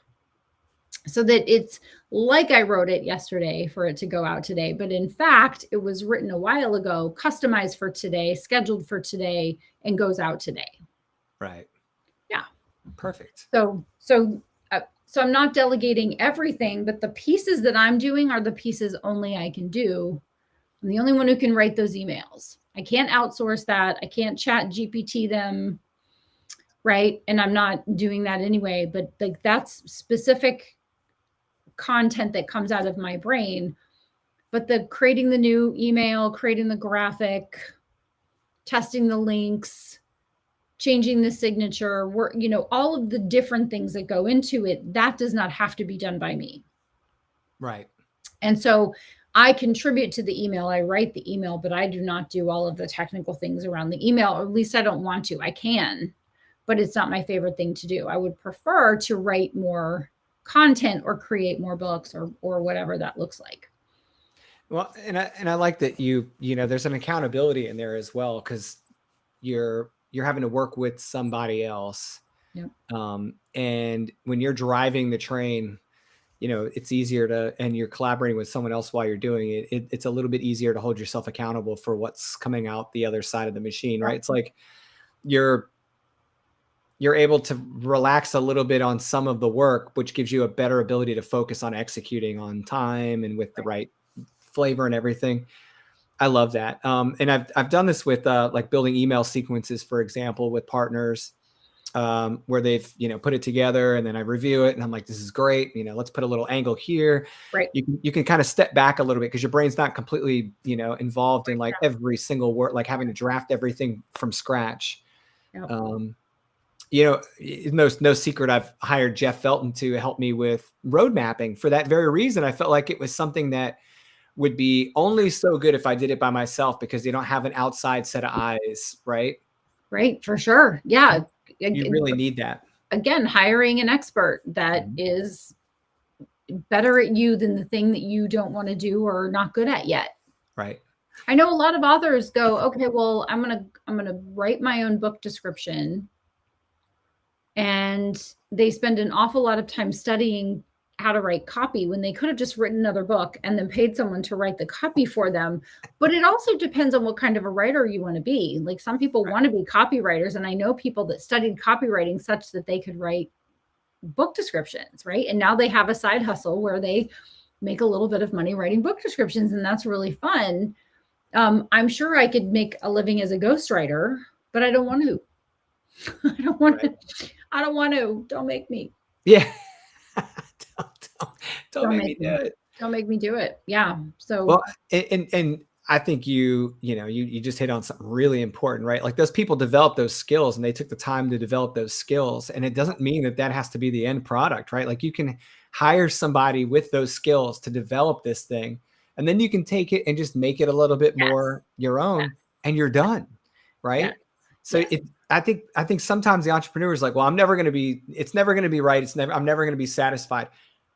so that it's like I wrote it yesterday for it to go out today. But in fact, it was written a while ago, customized for today, scheduled for today, and goes out today. Right. Yeah. Perfect. So I'm not delegating everything, but the pieces that I'm doing are the pieces only I can do. I'm the only one who can write those emails. I can't outsource that. I can't chat GPT them, right? And I'm not doing that anyway, but like that's specific content that comes out of my brain. But the creating the new email, creating the graphic, testing the links, changing the signature, all of the different things that go into it, that does not have to be done by me. Right. And so I contribute to the email. I write the email, but I do not do all of the technical things around the email, or at least I don't want to. I can, but it's not my favorite thing to do. I would prefer to write more content or create more books or whatever that looks like. Well, and I like that there's an accountability in there as well, because you're having to work with somebody else. Yep. And when you're driving the train, it's easier and you're collaborating with someone else while you're doing it. It's a little bit easier to hold yourself accountable for what's coming out the other side of the machine, right? It's like you're able to relax a little bit on some of the work, which gives you a better ability to focus on executing on time and with the right flavor and everything. I love that. And I've done this with like building email sequences, for example, with partners, where they've, put it together, and then I review it and I'm like, this is great. Let's put a little angle here. Right. You can kind of step back a little bit because your brain's not completely, involved in like every single word, like having to draft everything from scratch. Yep. No secret, I've hired Jeff Felton to help me with road mapping for that very reason. I felt like it was something that would be only so good if I did it by myself, because you don't have an outside set of eyes, right? Right, for sure. Yeah. You really need that. Again, hiring an expert that is better at you than the thing that you don't want to do or not good at yet. Right. I know a lot of authors go, okay, well, I'm going to write my own book description. And they spend an awful lot of time studying how to write copy when they could have just written another book and then paid someone to write the copy for them. But it also depends on what kind of a writer you want to be. Like some people want to be copywriters. And I know people that studied copywriting such that they could write book descriptions, right? And now they have a side hustle where they make a little bit of money writing book descriptions. And that's really fun. I'm sure I could make a living as a ghostwriter, but I don't want to. I don't want to. Don't make me. Yeah. Don't make me do it. Don't make me do it. Yeah. So well, and I think you just hit on something really important, right? Like those people develop those skills and they took the time to develop those skills. And it doesn't mean that has to be the end product, right? Like you can hire somebody with those skills to develop this thing, and then you can take it and just make it a little bit more your own, and you're done, right? So I think sometimes the entrepreneur is like, well, it's never going to be right. I'm never going to be satisfied.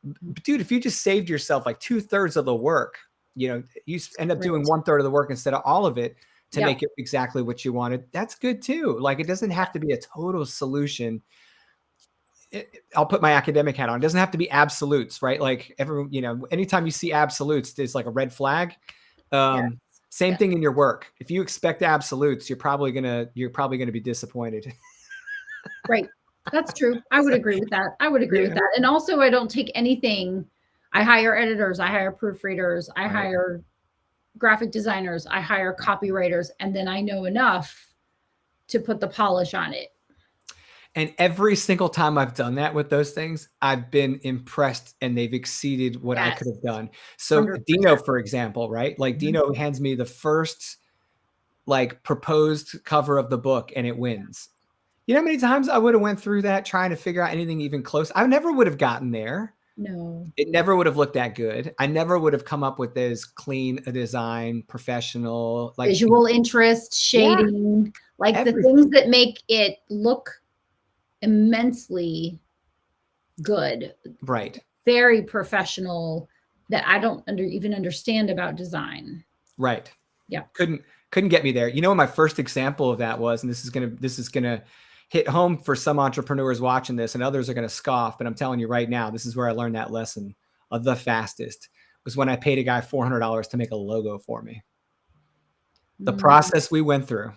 But dude, if you just saved yourself like 2/3 of the work, you end up doing 1/3 of the work instead of all of it to make it exactly what you wanted. That's good too. Like it doesn't have to be a total solution. I'll put my academic hat on. It doesn't have to be absolutes, right? Like anytime you see absolutes, it's like a red flag. Same thing in your work. If you expect absolutes, you're probably gonna be disappointed. Right. That's true. I would agree with that. With that. And also I don't take anything. I hire editors, I hire proofreaders, I hire graphic designers, I hire copywriters, and then I know enough to put the polish on it. And every single time I've done that with those things, I've been impressed and they've exceeded what I could have done. So 100%. Dino, for example, right? Like Dino hands me the first like proposed cover of the book and it wins. You know how many times I would have went through that trying to figure out anything even close? I never would have gotten there. No. It never would have looked that good. I never would have come up with as clean a design, professional, like, Visual interest, yeah, shading, like the everything. things that make it look immensely good, Right. very professional, that I don't even understand about design. Right. Yeah. Couldn't get me there. You know what my first example of that was, and this is gonna hit home for some entrepreneurs watching this, and others are gonna scoff, but I'm telling you right now, this is where I learned that lesson of the fastest, was when I paid a guy $400 to make a logo for me. The process we went through,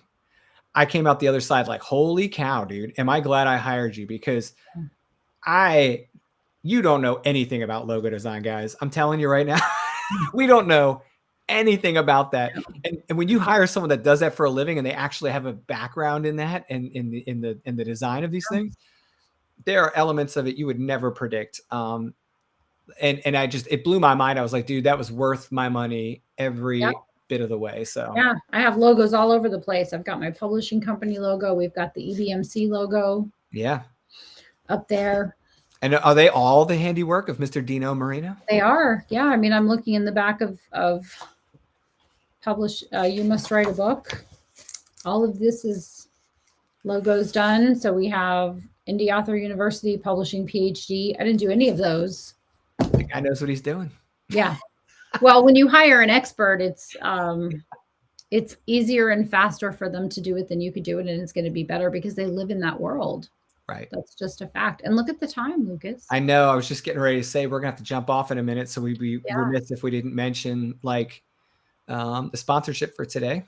I came out the other side like, holy cow, dude, am I glad I hired you, because you don't know anything about logo design, guys. I'm telling you right now, we don't know anything about that. And when you hire someone that does that for a living and they actually have a background in that and in the design of these things, there are elements of it you would never predict. And it blew my mind. I was like, dude, that was worth my money every bit of the way. So yeah, I have logos all over the place. I've got my publishing company logo. We've got the EBMC logo. Yeah. Up there. And are they all the handiwork of Mr. Dino Marino? They are. Yeah. I mean, I'm looking in the back of publish. You Must Write a Book. All of this is logos done. So we have Indie Author University, Publishing PhD. I didn't do any of those. The guy knows what he's doing. Yeah. Well, when you hire an expert, it's easier and faster for them to do it than you could do it. And it's going to be better because they live in that world. Right. That's just a fact. And look at the time, Lucas. I know. I was just getting ready to say we're gonna have to jump off in a minute, so we'd be remiss if we didn't mention like the sponsorship for today,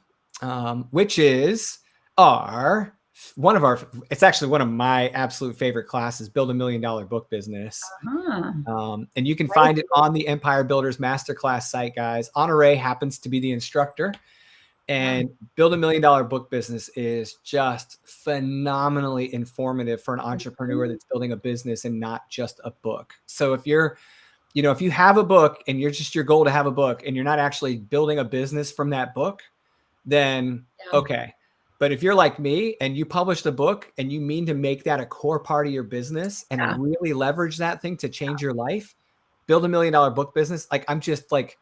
which is it's actually one of my absolute favorite classes, Build $1 Million Book Business. And you can find it on the Empire Builders Masterclass site, guys. Honore happens to be the instructor. And Build $1 Million Book Business is just phenomenally informative for an entrepreneur that's building a business and not just a book. So if if you have a book and your goal to have a book and you're not actually building a business from that book, then okay. But if you're like me and you published a book and you mean to make that a core part of your business and really leverage that thing to change your life, Build $1 Million Book Business, like I'm just like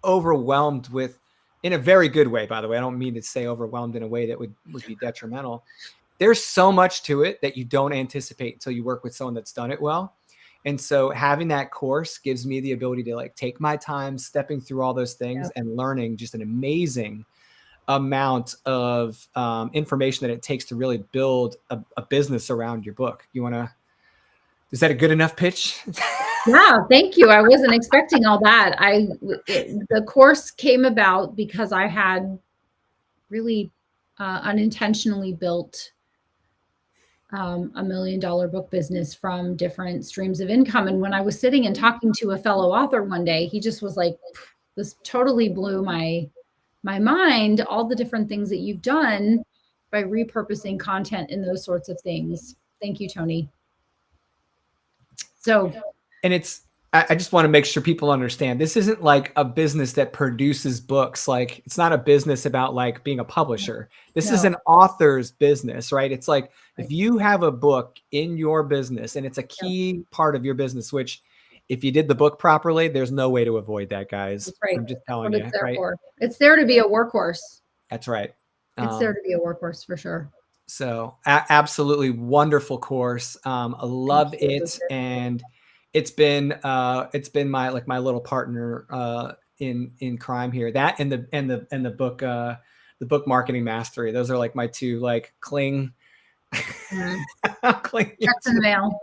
overwhelmed with, in a very good way, by the way. I don't mean to say overwhelmed in a way that would be detrimental. There's so much to it that you don't anticipate until you work with someone that's done it well. And so having that course gives me the ability to like take my time stepping through all those things and learning just an amazing amount of information that it takes to really build a business around your book. Is that a good enough pitch? Yeah, thank you. I wasn't expecting all that. The course came about because I had really unintentionally built $1 million book business from different streams of income. And when I was sitting and talking to a fellow author one day, he just was like, this totally blew my mind, all the different things that you've done by repurposing content and those sorts of things. Thank you, Tony. So, and I just want to make sure people understand, this isn't like a business that produces books. Like it's not a business about like being a publisher. This is an author's business, right? It's like if you have a book in your business and it's a key part of your business, which if you did the book properly, there's no way to avoid that, guys. Right. I'm just telling you, right? It's there to be a workhorse. That's right. It's there to be a workworkhorse for sure. So absolutely wonderful course. I love it. And it's been my little partner in crime here. That and the book marketing mastery. Those are like my two like cling. Cling. Checks in the mail.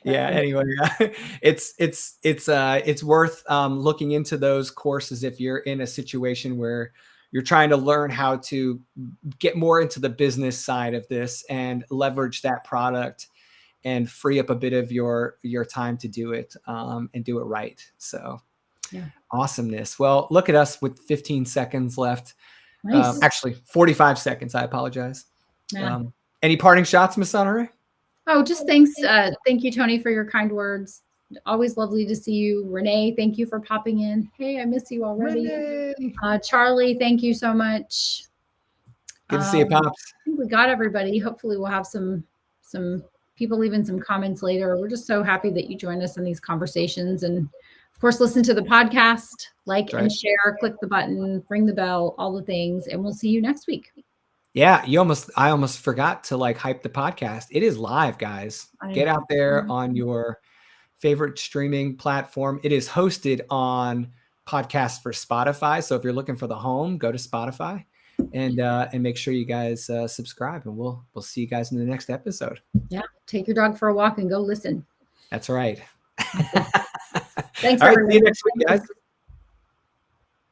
Yeah. Anyway, it's worth looking into those courses if you're in a situation where you're trying to learn how to get more into the business side of this and leverage that product and free up a bit of your time to do it and do it right. So awesomeness. Well, look at us with 15 seconds left. Nice. Actually 45 seconds. I apologize. Yeah. Any parting shots, Miss Honore? Oh, just thanks. Thank you, Tony, for your kind words. Always lovely to see you. Renee, thank you for popping in. Hey, I miss you already. Charlie, thank you so much. Good to see you, Pops. I think we got everybody. Hopefully we'll have some people leaving some comments later. We're just so happy that you joined us in these conversations. And of course, listen to the podcast, like and share, click the button, ring the bell, all the things. And we'll see you next week. Yeah, I almost forgot to like hype the podcast. It is live, guys. Get out there on your favorite streaming platform. It is hosted on Podcasts for Spotify. So if you're looking for the home, go to Spotify and make sure you guys subscribe, and we'll see you guys in the next episode. Yeah, take your dog for a walk and go listen. That's right. Thanks, All right, everyone. see you next week, guys.